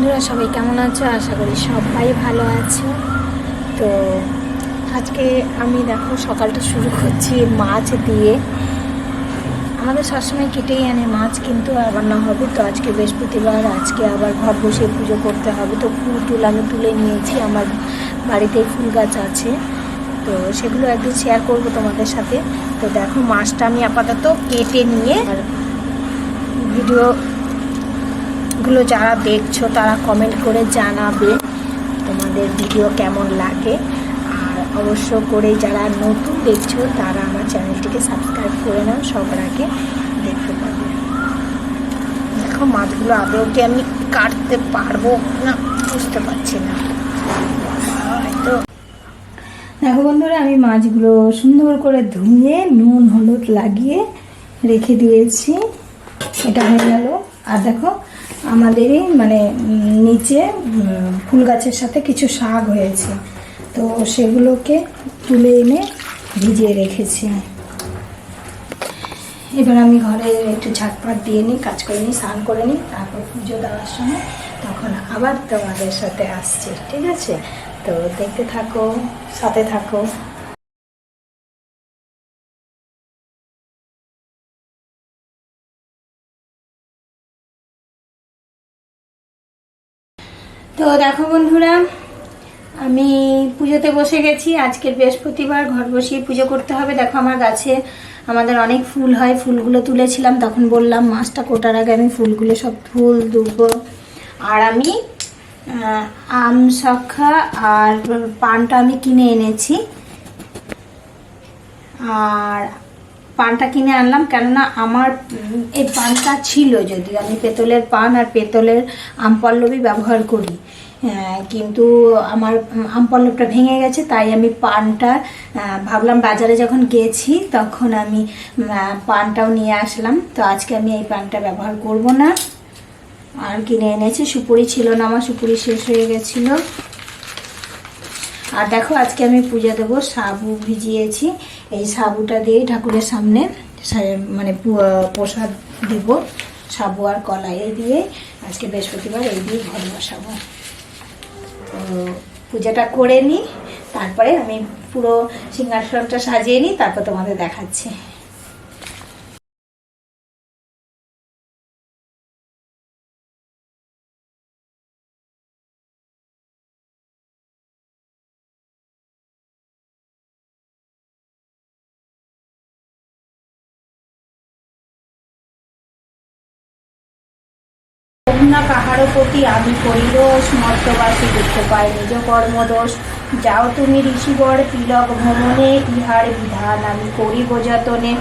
বন্ধুরা সবাই কেমন আছো? আশা করি সবাই ভালো আছো। তো আজকে আমি দেখো সকালটা শুরু করছি মাছ দিয়ে। আমাদের সবসময় কেটেই আনে মাছ, কিন্তু আবার না হবে। তো আজকে বৃহস্পতিবার, আজকে আবার ঘর বসে পুজো করতে হবে। তো ফুল টুল আমি তুলে নিয়েছি, আমার বাড়িতে ফুল গাছ আছে, তো সেগুলো একদিন শেয়ার করব তোমাদের সাথে। তো দেখো মাছটা আমি আপাতত কেটে নিয়ে, আর ভিডিওগুলো যারা দেখছো তারা কমেন্ট করে জানাবে তোমাদের ভিডিও কেমন লাগে। আর অবশ্য করে যারা নতুন দেখছো তারা আমার চ্যানেলটিকে সাবস্ক্রাইব করে নাও, সবার আগে দেখতে পাবে। দেখো মাছগুলো আদৌ কি আমি কাটতে পারবো না বুঝতে পারছি না। তো দেখো বন্ধুরা, আমি মাছগুলো সুন্দর করে ধুয়ে নুন হলুদ লাগিয়ে রেখে দিয়েছি। এটা হয়ে গেল। আর দেখো আমাদেরই নিচে ফুল গাছের সাথে কিছু শাক হয়েছে, তো সেগুলোকে তুলে এনে ভিজিয়ে রেখেছি। এবার আমি ঘরে একটু ঝাঁটপাট দিয়ে নিই, কাজ করে নিই, স্নান করে নিই, তারপর পুজো দেওয়ার সময় তখন আবার তোমাদের সাথে আসছি, ঠিক আছে? তো দেখতে থাকো, সাথে থাকো। তো দেখো বন্ধুরা, আমি পুজোতে বসে গেছি। আজকের বৃহস্পতিবার, ঘর বসিয়ে পুজো করতে হবে। দেখো আমার গাছে আমাদের অনেক ফুল হয়, ফুলগুলো তুলেছিলাম, তখন বললাম মাছটা কোটার আগে আমি ফুলগুলো সব ফুল দেবো। আর আমি আম শাখা আর পানটা আমি কিনে এনেছি। আর পানটা কিনে আনলাম কেননা আমার এই পানটা ছিল, যদিও আমি পেতলের পান আর পেতলের আমপল্লবী ব্যবহার করি, কিন্তু আমার আমপল্লবটা ভেঙে গেছে, তাই আমি পানটা ভাবলাম বাজারে যখন গেছি তখন আমি পানটাও নিয়ে আসলাম। তো আজকে আমি এই পানটা ব্যবহার করব না। আর কিনে এনেছি, সুপুরি ছিল না, আমার সুপুরি শেষ হয়ে গেছিলো। আর দেখো আজকে আমি পূজা দেবো, সাবু ভিজিয়েছি, এই সাবুটা দিয়েই ঠাকুরের সামনে প্রসাদ দেব। সাবু আর কলা এই দিয়ে আজকে বৃহস্পতিবার এই দিয়ে ঘর বসাবো। তো পূজাটা করে নিই, তারপরে আমি পুরো সিংহাসনটা সাজিয়ে নিই, তারপর তোমাদের দেখাচ্ছি। না কাহারও প্রতি আমি করিল সমর্থবাসী দুঃখ পায় নিজ কর্মদোষ। যাও তুমি ঋষিবর তিলক ভ্রমণে, ইহার বিধান আমি করিব যতনে।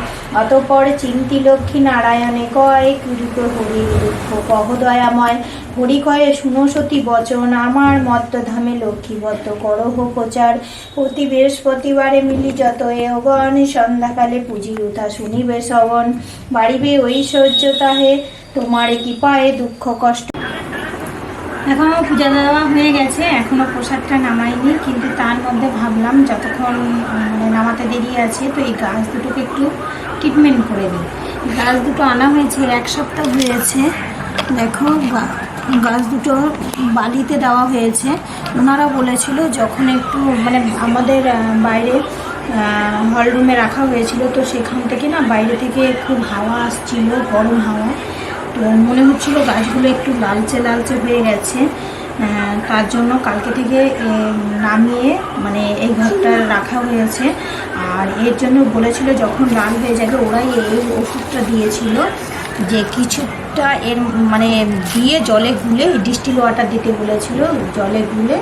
অতঃপর চিন্তি লক্ষ্মী নারায়ণে কয়, কৃত হরি দুঃখ কহ দয়াময়। হরি কয়ে শুনো সতী বচন, আমার মত্তধামে লক্ষ্মীবত করহ প্রচার। প্রতি বৃহস্পতিবারে মিলি যত এগণ, সন্ধ্যাকালে পুঁজি উঠা শুনিবে শ্রবণ। বাড়িবে ঐশ্বর্য তাহে তোমার কৃপায় দুঃখ কষ্ট। এখন আমার পূজা দেওয়া হয়ে গেছে, এখনো প্রসাদটা নামাইনি, কিন্তু তার মধ্যে ভাবলাম যতক্ষণ নামাতে দেরি আছে তো এই গাছ দুটোকে একটু ট্রিটমেন্ট করে দিই। গাছ দুটো আনা হয়েছে, এক সপ্তাহ হয়েছে। দেখো গাছ দুটো বালিতে দেওয়া হয়েছে। ওনারা বলেছিল যখন একটু আমাদের বাইরে হল রুমে রাখা হয়েছিল, তো সেখান থেকে না বাইরে থেকে খুব হাওয়া আসছিল, গরম হাওয়া। তো মনে হচ্ছিল গাছগুলো একটু লালচে লালচে হয়ে গেছে, তার জন্য কালকে থেকে নামিয়ে এই ঘরটা রাখা হয়েছে। আর এর জন্য বলেছিল যখন লাল হয়ে যাবে, ওরাই এই ওষুধটা দিয়েছিল যে কিছুটা এর দিয়ে জলে গুলে, ডিস্টিল ওয়াটার দিতে বলেছিল, জলে গুলে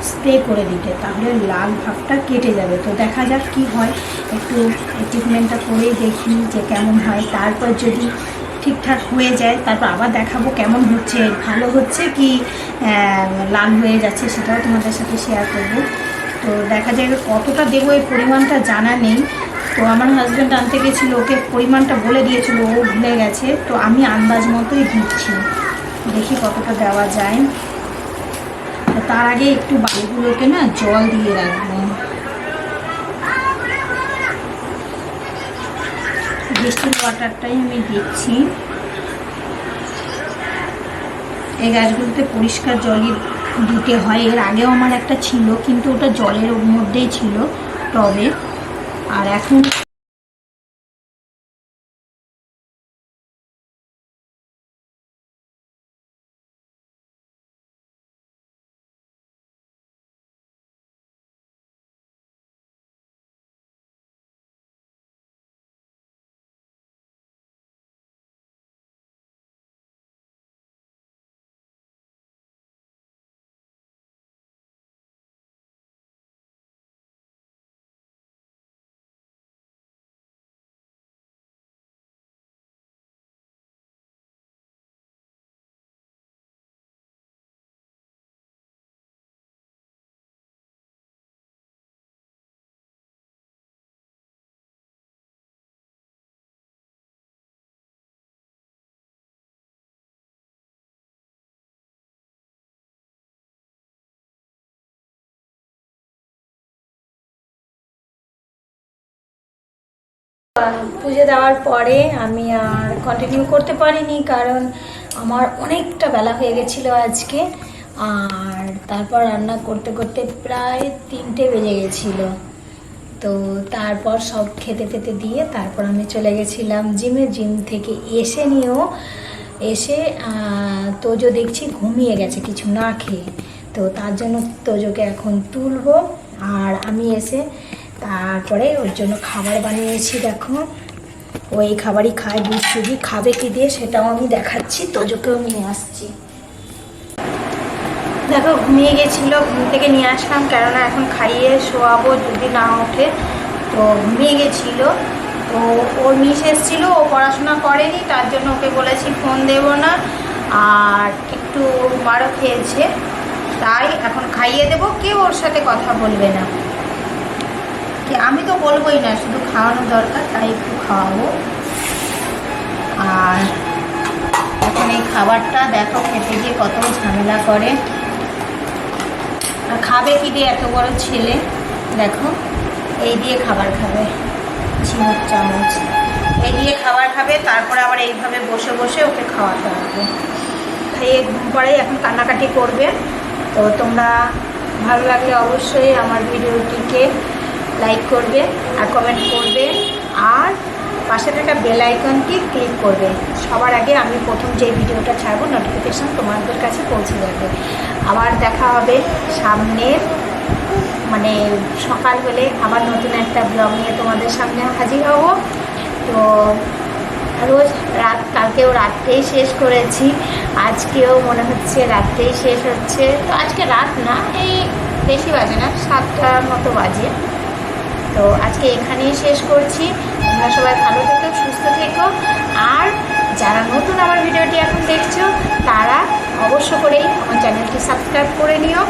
স্প্রে করে দিতে, তাহলে লাল ভাবটা কেটে যাবে। তো দেখা যাক কি হয়, একটু ট্রিটমেন্টটা করে দেখি যে কেমন হয়। তারপর যদি ঠিকঠাক হয়ে যায় তারপর আবার দেখাবো কেমন হচ্ছে, ভালো হচ্ছে কি লাল হয়ে যাচ্ছে, সেটাও তোমাদের সাথে শেয়ার করব। তো দেখা যায় কতটা দেবো এই পরিমাণটা জানা নেই। তো আমার হাজব্যান্ড আনতে গেছিলো, ওকে পরিমাণটা বলে দিয়েছিল, ও ভুলে গেছে। তো আমি আন্দাজ মতোই দিচ্ছি, দেখি কতটা দেওয়া যায়। তার আগে একটু বাড়িগুলোকে না জল দিয়ে রাখবো। ডিস্টিল ওয়াটারটাই আমি দিচ্ছি। এই গাছগুলোতে পরিষ্কার জলই দিতে হয়। এর আগেও আমার একটা ছিল, কিন্তু ওটা জলের মধ্যেই ছিল টবে। আর এখন পুজো দেওয়ার পরে আমি আর কন্টিনিউ করতে পারিনি, কারণ আমার অনেকটা বেলা হয়ে গেছিলো আজকে। আর তারপর রান্না করতে করতে প্রায় 3টে বেজে গেছিলো। তো তারপর সব খেতে টেতে দিয়ে তারপর আমি চলে গেছিলাম জিমে। জিম থেকে এসে তোজো দেখছি ঘুমিয়ে গেছে কিছু না খেয়ে। তো তার জন্য তোজোকে এখন তুলবো। আর আমি এসে তারপরে ওর জন্য খাবার বানিয়েছি। দেখো ও এই খাবারই খায়, দুধ সুজি। খাবে কি দিয়ে সেটাও আমি দেখাচ্ছি, তোজোকেও নিয়ে আসছি। দেখো ঘুমিয়ে গেছিলো, ঘুম থেকে নিয়ে আসলাম, কেননা এখন খাইয়ে শোয়াবো যদি না ওঠে। তো ঘুমিয়ে গেছিলো। তো ওর মিস এসেছিলো, ও পড়াশোনা করেনি, তার জন্য ওকে বলেছি ফোন দেব না। আর একটু মারও খেয়েছে, তাই এখন খাইয়ে দেবো। কেউ ওর সাথে কথা বলবে না, কি আমি তো বলবোই না, শুধু খাওয়ানো দরকার, তাই একটু খাওয়াবো। আর এখন এই খাবারটা দেখো খেতে গিয়ে কত ঝামেলা করে। আর খাবে কি দিয়ে এত বড় ছেলে, দেখো এই দিয়ে খাবার খাবে, ঝিনুক চামচ এই দিয়ে খাবার খাবে। তারপরে আবার এইভাবে বসে বসে ওকে খাওয়াতে হবে। খাইয়ে ঘুম পড়ে এখন কান্নাকাটি করবে। তো তোমরা ভালো লাগলে অবশ্যই আমার ভিডিওটিকে লাইক করবে আর কমেন্ট করবে, আর পাশে থাকা বেল আইকনটি ক্লিক করবে। সবার আগে আমি প্রথম যে ভিডিওটা ছাড়বো নোটিফিকেশান তোমাদের কাছে পৌঁছে যাবে। আবার দেখা হবে সামনের সকাল হলে আবার নতুন একটা ব্লগ নিয়ে তোমাদের সামনে হাজির হব। তো রোজ রাত, কালকেও রাত্রেই শেষ করেছি, আজকেও মনে হচ্ছে রাত্রেই শেষ হচ্ছে। তো আজকে রাত না, এই বেশি বাজে না, 7টার মতো বাজে। তো আজকে এখানেই শেষ করছি। তোমরা সবাই ভালো থেকো, সুস্থ থেকো। আর যারা নতুন আমার ভিডিওটি এখন দেখছো, তারা অবশ্য করেই আমার চ্যানেলটি সাবস্ক্রাইব করে নিও।